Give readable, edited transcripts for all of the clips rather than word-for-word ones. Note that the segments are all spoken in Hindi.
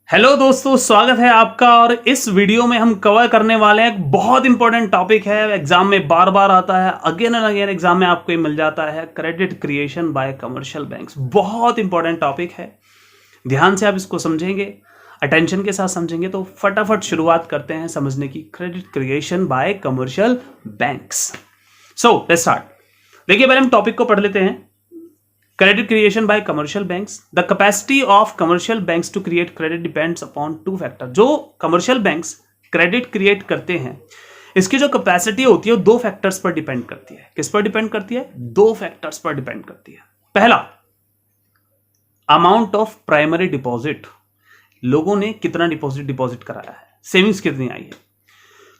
हेलो दोस्तों, स्वागत है आपका। और इस वीडियो में हम कवर करने वाले हैं एक बहुत इंपॉर्टेंट टॉपिक है। एग्जाम में बार बार आता है, अगेन एंड अगेन एग्जाम में आपको ये मिल जाता है, credit creation bye commercial banks. बहुत इंपॉर्टेंट टॉपिक है, ध्यान से आप इसको समझेंगे, अटेंशन के साथ समझेंगे तो फटाफट शुरुआत करते हैं समझने की। Credit creation bye commercial banks. So let's start. देखिए, पहले हम टॉपिक को पढ़ लेते हैं। Credit creation by commercial banks. The capacity of commercial banks to create credit depends upon two factors. जो commercial banks credit create करते हैं, इसकी जो कैपेसिटी होती है वो दो फैक्टर्स पर डिपेंड करती है। किस पर डिपेंड करती है? दो फैक्टर्स पर डिपेंड करती है। पहला, अमाउंट ऑफ प्राइमरी डिपॉजिट। लोगों ने कितना डिपॉजिट कराया है, सेविंग्स कितनी आई है।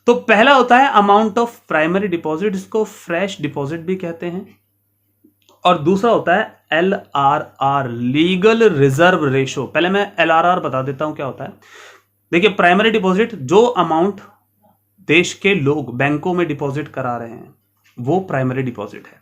तो पहला होता है अमाउंट ऑफ प्राइमरी डिपॉजिट, इसको फ्रेश डिपॉजिट भी कहते हैं। और दूसरा होता है LRR, लीगल रिजर्व रेशो। पहले मैं LRR बता देता हूं क्या होता है। देखिए, प्राइमरी डिपॉजिट, जो अमाउंट देश के लोग बैंकों में डिपॉजिट करा रहे हैं वो प्राइमरी डिपॉजिट है।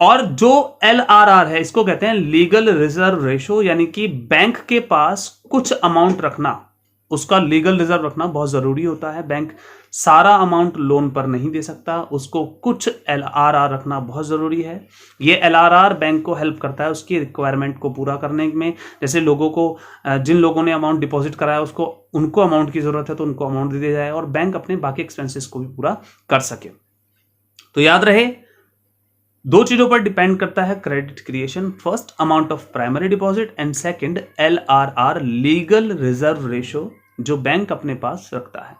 और जो LRR है इसको कहते हैं लीगल रिजर्व रेशो, यानी कि बैंक के पास कुछ अमाउंट रखना, उसका लीगल रिजर्व रखना बहुत जरूरी होता है। बैंक सारा अमाउंट लोन पर नहीं दे सकता, उसको कुछ LRR रखना बहुत जरूरी है। ये LRR बैंक को हेल्प करता है उसकी रिक्वायरमेंट को पूरा करने में। जैसे लोगों को, जिन लोगों ने अमाउंट डिपॉजिट कराया उसको, उनको अमाउंट की जरूरत है तो उनको अमाउंट दे दिया जाए और बैंक अपने बाकी एक्सपेंसेस को भी पूरा कर सके। तो याद रहे, दो चीजों पर डिपेंड करता है credit creation. First, amount of primary deposit, and second LRR, legal reserve ratio, जो बैंक अपने पास रखता है।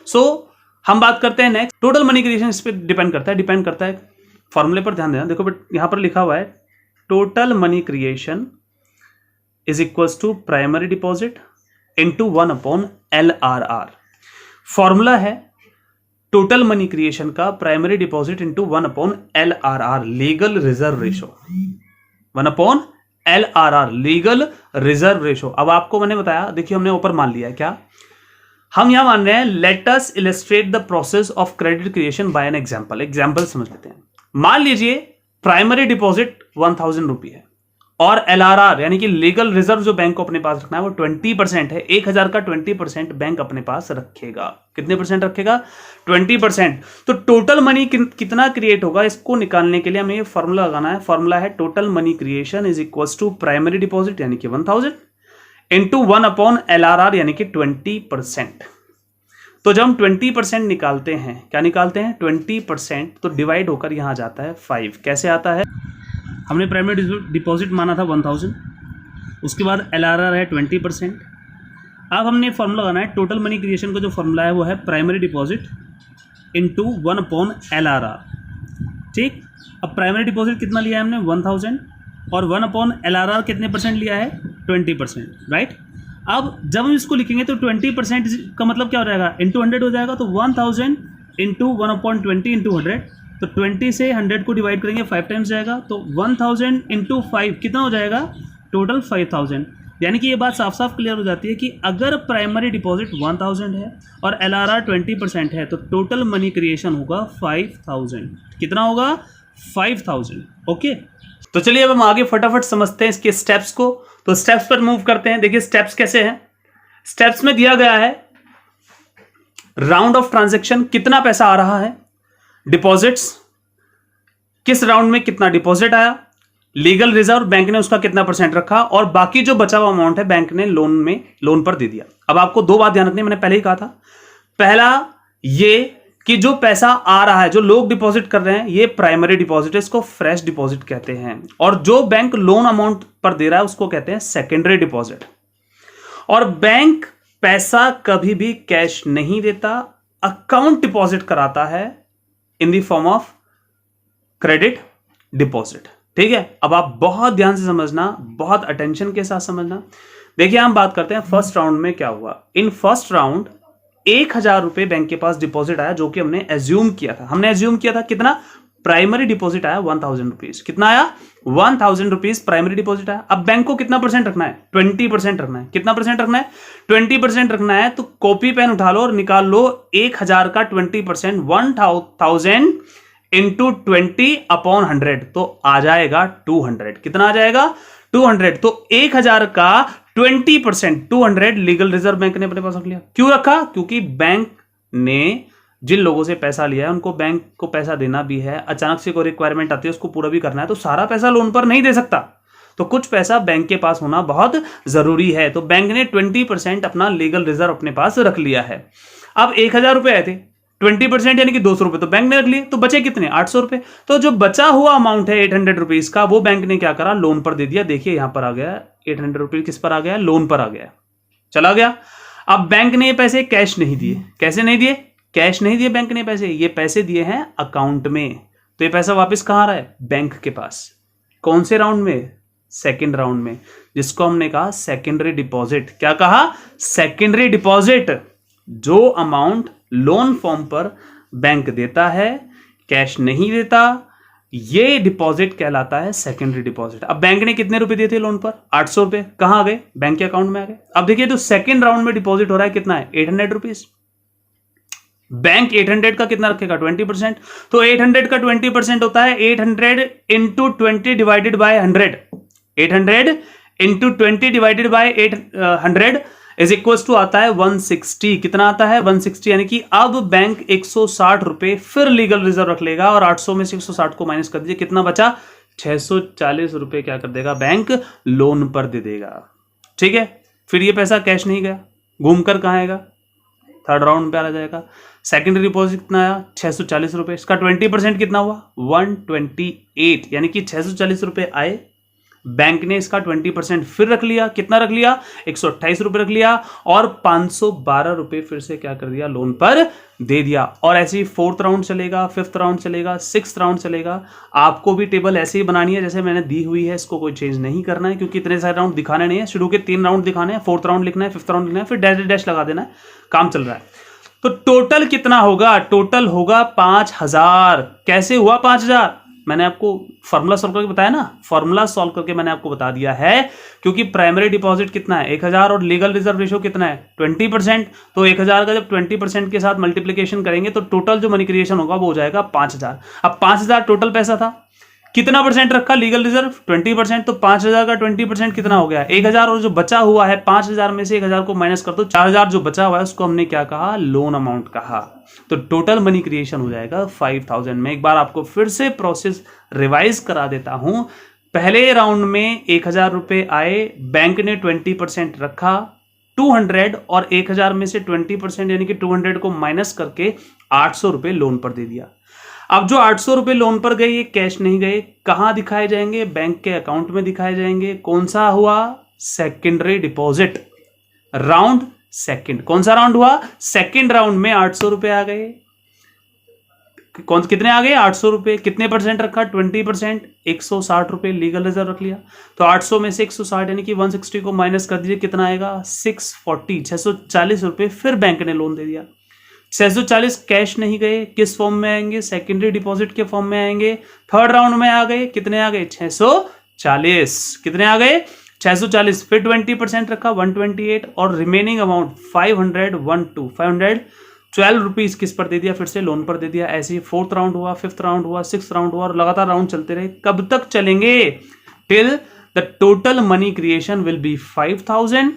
सो हम बात करते हैं नेक्स्ट, टोटल मनी क्रिएशन। इस पर डिपेंड करता है फॉर्मूले पर ध्यान देना। देखो, बट यहां पर लिखा हुआ है total money creation is equals to primary deposit into 1/LRR। Formula है टोटल मनी क्रिएशन का primary deposit into 1/LRR, legal reserve ratio. 1/LRR, legal reserve ratio. अब आपको मैंने बताया, देखिए हमने ऊपर मान लिया है क्या, हम यहां मान रहे हैं let us illustrate the process of credit creation bye an example. Example समझ लेते हैं। मान लीजिए प्राइमरी डिपॉजिट 1000 रुपये है और LRR यानी कि लीगल रिजर्व जो बैंक को अपने पास रखना है वो 20% है। 1000 का 20% बैंक अपने पास रखेगा। कितने परसेंट रखेगा? 20%। तो टोटल मनी कितना क्रिएट होगा, इसको निकालने के लिए हमें ये फॉर्मूला लगाना है। फॉर्मूला है total money creation is equal to primary deposit यानी कि 1000 इंटू 1/LRR यानी कि 20%। तो जब हम 20% निकालते हैं, क्या निकालते हैं? 20%, तो डिवाइड होकर यहां जाता है 5। कैसे आता है? हमने प्राइमरी डिपॉजिट माना था 1000, उसके बाद LRR है 20%। अब हमने फॉर्मूला लगाना है टोटल मनी क्रिएशन का। जो फॉर्मूला है वो है प्राइमरी डिपॉजिट इंटू 1/LRR। ठीक, अब प्राइमरी डिपॉजिट कितना लिया है हमने? 1000, और 1/LRR कितने परसेंट लिया है? 20%, राइट। अब जब हम इसको लिखेंगे तो 20% का मतलब क्या हो जाएगा? इंटू 100 हो जाएगा। तो 1000 इंटू 1/20 इंटू 100, तो 20 से 100 को डिवाइड करेंगे 5 टाइम्स जाएगा। तो 1000 इंटू 5 कितना हो जाएगा? टोटल 5000। यानी कि ये बात साफ साफ क्लियर हो जाती है कि अगर प्राइमरी डिपॉजिट 1000 है और LRR 20% है तो टोटल मनी क्रिएशन होगा 5000। कितना होगा? 5000। ओके, तो चलिए अब हम आगे फटाफट समझते हैं इसके स्टेप्स को। तो स्टेप्स पर मूव करते हैं। देखिए स्टेप्स कैसे हैं। स्टेप्स में दिया गया है राउंड ऑफ ट्रांजैक्शन, कितना पैसा आ रहा है, डिपॉजिट्स, किस राउंड में कितना डिपॉजिट आया, लीगल रिजर्व बैंक ने उसका कितना परसेंट रखा, और बाकी जो बचा हुआ अमाउंट है बैंक ने लोन पर दे दिया। अब आपको दो बात ध्यान रखनी है, मैंने पहले ही कहा था। पहला ये कि जो पैसा आ रहा है, जो लोग डिपॉजिट कर रहे हैं, ये प्राइमरी डिपॉजिट है, इसको फ्रेश डिपॉजिट कहते हैं। और जो बैंक लोन अमाउंट पर दे रहा है उसको कहते हैं सेकेंडरी डिपॉजिट। और बैंक पैसा कभी भी कैश नहीं देता, अकाउंट डिपॉजिट कराता है in the form of credit deposit. ठीक है, अब आप बहुत ध्यान से समझना, बहुत अटेंशन के साथ समझना। देखिए हम बात करते हैं फर्स्ट राउंड में क्या हुआ। इन फर्स्ट राउंड 1000 रुपए बैंक के पास डिपॉजिट आया, जो कि हमने एज्यूम किया था। हमने एज्यूम किया था कितना? प्राइमरी डिपॉजिट आया 1000 रुपीज। कितना आया? 1000 रुपीज प्राइमरी डिपॉजिट आया। अब बैंक को कितना परसेंट रखना है? 20% रखना है। कितना परसेंट रखना है? 20% रखना है। तो कॉपी पेन उठा लो और निकाल लो 1000 का 20%, 1000 इंटू 20/100, तो आ जाएगा 200। कितना आ जाएगा? 200। तो 1000 का 20%, 200 लीगल रिजर्व बैंक ने अपने पास रख लिया। क्यों रखा? क्योंकि बैंक ने जिन लोगों से पैसा लिया है उनको बैंक को पैसा देना भी है, अचानक से कोई रिक्वायरमेंट आती है उसको पूरा भी करना है, तो सारा पैसा लोन पर नहीं दे सकता, तो कुछ पैसा बैंक के पास होना बहुत जरूरी है। तो बैंक ने 20% अपना लीगल रिजर्व अपने पास रख लिया है। अब 1000 रुपए आए थे, 20% यानी कि 200 रुपए तो बैंक ने रख लिए, तो बचे कितने? 800 रुपए। तो जो बचा हुआ अमाउंट है 800 रुपीज का, वो बैंक ने क्या करा? लोन पर दे दिया। देखिए यहां पर आ गया 800 रुपीज, किस पर आ गया? लोन पर आ गया, चला गया। अब बैंक ने ये पैसे कैश नहीं दिए। कैसे नहीं दिए? कैश नहीं दिए बैंक ने पैसे, ये पैसे दिए हैं अकाउंट में। तो ये पैसा वापस कहां आ रहा है? बैंक के पास। कौन से राउंड में? सेकेंड राउंड में, जिसको हमने कहा सेकेंडरी डिपॉजिट। क्या कहा? Secondary deposit. जो अमाउंट लोन फॉर्म पर बैंक देता है, कैश नहीं देता, ये डिपॉजिट कहलाता है सेकेंडरी डिपॉजिट। अब बैंक ने कितने रुपए दिए थे लोन पर? 800 रुपए। कहां आ गए? बैंक के अकाउंट में आ गए। अब देखिए जो सेकेंड राउंड में डिपॉजिट हो रहा है कितना है? 800 रुपीज। बैंक 800 का कितना रखेगा? 20%। तो 800 का 20% होता है 800 into 20 divided by 100। 800 into 20 divided by 800 is equal to आता है 160। कितना आता है? 160। यानी कि अब बैंक 160 रुपए फिर लीगल रिजर्व रख लेगा और 800 में से 160 को माइनस कर दीजिए, कितना बचा? 640 रुपए क्या कर देगा? बैंक लोन पर दे देगा। ठीक है, फिर ये पैसा कैश नहीं गया, घूमकर कहां आएगा? थर्ड राउंड पे आ जाएगा। सेकेंडरी डिपॉजिट कितना आया? 640 रुपए। इसका 20% कितना हुआ? 128। यानी कि 640 रुपए आए, बैंक ने इसका 20% फिर रख लिया। कितना रख लिया? 128 रुपए रख लिया और 512 रुपए फिर से क्या कर दिया? लोन पर दे दिया। और ऐसे ही फोर्थ राउंड चलेगा, फिफ्थ राउंड चलेगा, सिक्स्थ राउंड चलेगा। आपको भी टेबल ऐसे ही बनानी है जैसे मैंने दी हुई है, इसको कोई चेंज नहीं करना है क्योंकि इतने सारे राउंड दिखाने नहीं है। शुरू के 3 राउंड दिखाने हैं, फोर्थ राउंड लिखना है, फिफ्थ राउंड लिखना है, फिर डैश डैश लगा देना है, काम चल रहा है। तो टोटल कितना होगा? टोटल होगा 5000। कैसे हुआ 5000? मैंने आपको फॉर्मूला सॉल्व करके बताया ना, फॉर्मूला सॉल्व करके मैंने आपको बता दिया है। क्योंकि प्राइमरी डिपॉजिट कितना है? 1000 और लीगल रिजर्व रेशियो कितना है? 20%। तो 1000 का जब 20% के साथ मल्टीप्लिकेशन करेंगे तो टोटल जो मनी क्रिएशन होगा वो हो जाएगा 5000। अब 5000 टोटल पैसा था, कितना परसेंट रखा लीगल रिजर्व? 20%। तो 5000 का 20% कितना हो गया? 1000। और जो बचा हुआ है 5000 में से 1000 को माइनस कर दो, 4000 जो बचा हुआ है उसको हमने क्या कहा? लोन अमाउंट कहा। तो टोटल मनी क्रिएशन हो जाएगा 5000 में। एक बार आपको फिर से प्रोसेस रिवाइज करा देता हूं। पहले राउंड में 1000 रुपए आए, बैंक ने 20% रखा, 200 और 1000 में से 20% यानी कि 200 को माइनस करके 800 रुपए लोन पर दे दिया। अब जो 800 रुपए लोन पर गए ये कैश नहीं गए, कहां दिखाए जाएंगे? बैंक के अकाउंट में दिखाए जाएंगे। कौन सा हुआ? Secondary deposit. Round second. कौन सा राउंड हुआ? सेकंड राउंड में 800 रुपए आ गए। कितने आ गए? 800 रुपए। कितने परसेंट रखा? 20%। 160 रुपए लीगल रिजर्व रख लिया। तो 800 में से 160 यानी कि 160 को माइनस कर दीजिए, कितना आएगा? 640 रुपए फिर बैंक ने लोन दे दिया। 640 कैश नहीं गए, किस फॉर्म में आएंगे? सेकेंडरी डिपॉजिट के फॉर्म में आएंगे। थर्ड राउंड में आ गए, कितने आ गए? 640। कितने आ गए? 640। फिर 20% रखा 128 और रिमेनिंग अमाउंट 512 रुपीज किस पर दे दिया? फिर से लोन पर दे दिया। ऐसे ही फोर्थ राउंड हुआ, फिफ्थ राउंड हुआ, सिक्स राउंड हुआ और लगातार राउंड चलते रहे। कब तक चलेंगे? Till the total money creation will be 5000,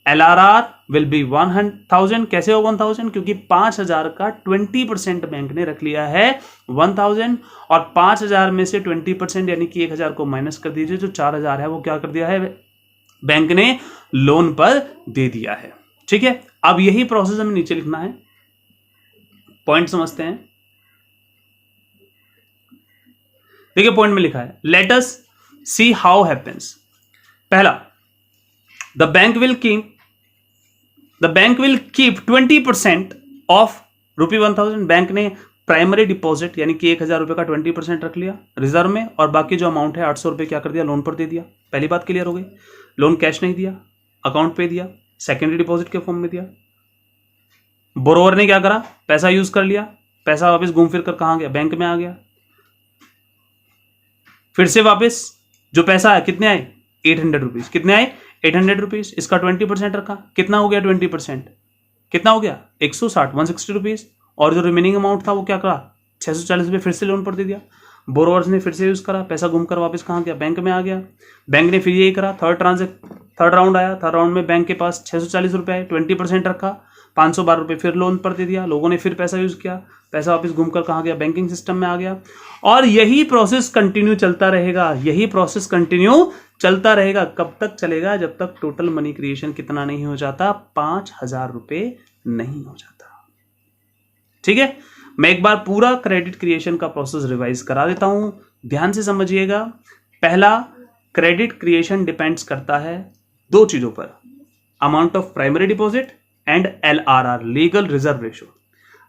LRR will be 1000। कैसे हो 1000? क्योंकि 5000 का 20% बैंक ने रख लिया है 1000 और 5000 में से 20% यानी कि 1000 को माइनस कर दीजिए, जो 4000 है वो क्या कर दिया है? बैंक ने लोन पर दे दिया है। ठीक है, अब यही प्रोसेस हमें नीचे लिखना है। पॉइंट समझते हैं। देखिए पॉइंट में लिखा है, let us see how happens. पहला, the bank will keep 20% of ₹1000। Bank ने प्राइमरी डिपॉजिट यानी कि 1000 रुपए का 20% रख लिया रिजर्व में और बाकी जो अमाउंट है 800 रुपए क्या कर दिया? लोन पर दे दिया। पहली बात क्लियर हो गई। लोन कैश नहीं दिया, अकाउंट पे दिया, सेकेंडरी डिपॉजिट के फॉर्म में दिया। बोरोवर ने क्या करा? पैसा यूज कर लिया, पैसा वापस घूम फिर कर कहां गया? बैंक में आ गया। फिर से वापस जो पैसा आया, कितने आए? 800 रुपीज। कितने आए? 800 रुपीज। इसका 20% रखा, कितना हो गया? 20% कितना हो गया? 160 रुपीज। और जो रिमेनिंग अमाउंट था वो क्या करा? 640 रुपए फिर से लोन पर दे दिया। बोरोवर्स ने फिर से यूज करा, पैसा घूमकर वापस कहां गया? बैंक में आ गया। बैंक ने फिर यही करा, थर्ड थर्ड राउंड आया, थर्ड राउंड में बैंक के पास 640 रुपये है, 20% रखा, 512 रुपये फिर लोन पर दे दिया, लोगों ने फिर पैसा यूज किया, पैसा वापस घूमकर कहाँ गया, बैंकिंग सिस्टम में आ गया। और यही प्रोसेस कंटिन्यू चलता रहेगा, यही प्रोसेस कंटिन्यू चलता रहेगा। कब तक चलेगा? जब तक टोटल मनी क्रिएशन कितना नहीं हो जाता, 5000 रुपये नहीं हो जाता। ठीक है, मैं एक बार पूरा क्रेडिट क्रिएशन का प्रोसेस रिवाइज करा देता हूं, ध्यान से समझिएगा। पहला, क्रेडिट क्रिएशन डिपेंड्स करता है दो चीजों पर, amount of primary deposit and LRR, legal reserve ratio.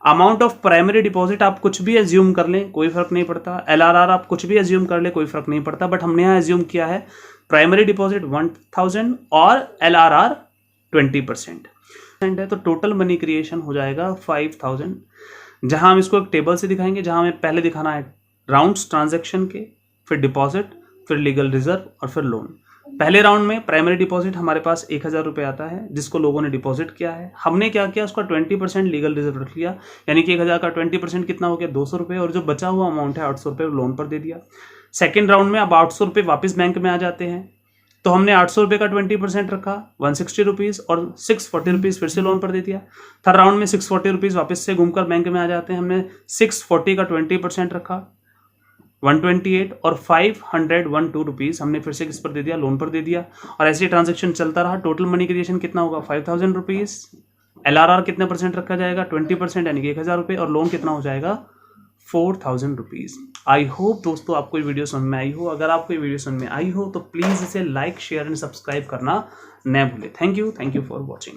Amount of primary deposit आप कुछ भी एज्यूम कर लें, कोई फर्क नहीं पड़ता। LRR आप कुछ भी एज्यूम कर ले, कोई फर्क नहीं पड़ता। बट हमने यहाँ एज्यूम किया है प्राइमरी डिपॉजिट 1000 और LRR 20% है, तो टोटल मनी क्रिएशन हो जाएगा 5000। जहां हम इसको एक टेबल से दिखाएंगे, जहां हमें पहले दिखाना है राउंड्स ट्रांजैक्शन के, फिर डिपॉजिट, फिर लीगल रिजर्व और फिर लोन। पहले राउंड में प्राइमरी डिपॉजिट हमारे पास 1000 रुपये आता है, जिसको लोगों ने डिपॉजिट किया है। हमने क्या किया, उसका 20% लीगल रिजर्व रख लिया, यानी कि 1000 का 20% कितना हो गया, 200 रुपये, और जो बचा हुआ अमाउंट है 800 रुपये लोन पर दे दिया। सेकेंड राउंड में अब 800 रुपये वापस बैंक में आ जाते हैं, तो हमने 800 रुपये का 20% रखा, 160 रुपीज़, और 640 रुपीज़ फिर से लोन पर दे दिया। थर्ड राउंड में 640 रुपीज़ वापस से घूमकर बैंक में आ जाते हैं, हमने 640 का 20% रखा, 128, और 512 रुपीज़ हमने फिर से किस पर दे दिया, लोन पर दे दिया। और ऐसे ट्रांजेक्शन चलता रहा। टोटल मनी क्रिएशन कितना होगा, 5000 रुपीज़। LRR कितने परसेंट रखा जाएगा, 20%, यानी कि 1000 रुपये, और लोन कितना हो जाएगा, 4000 रुपीज़। आई होप दोस्तों आपको ये वीडियो समझ में आई हो। अगर आपको ये वीडियो समझ में आई हो तो प्लीज़ इसे लाइक, शेयर एंड सब्सक्राइब करना न भूलें। Thank you for watching.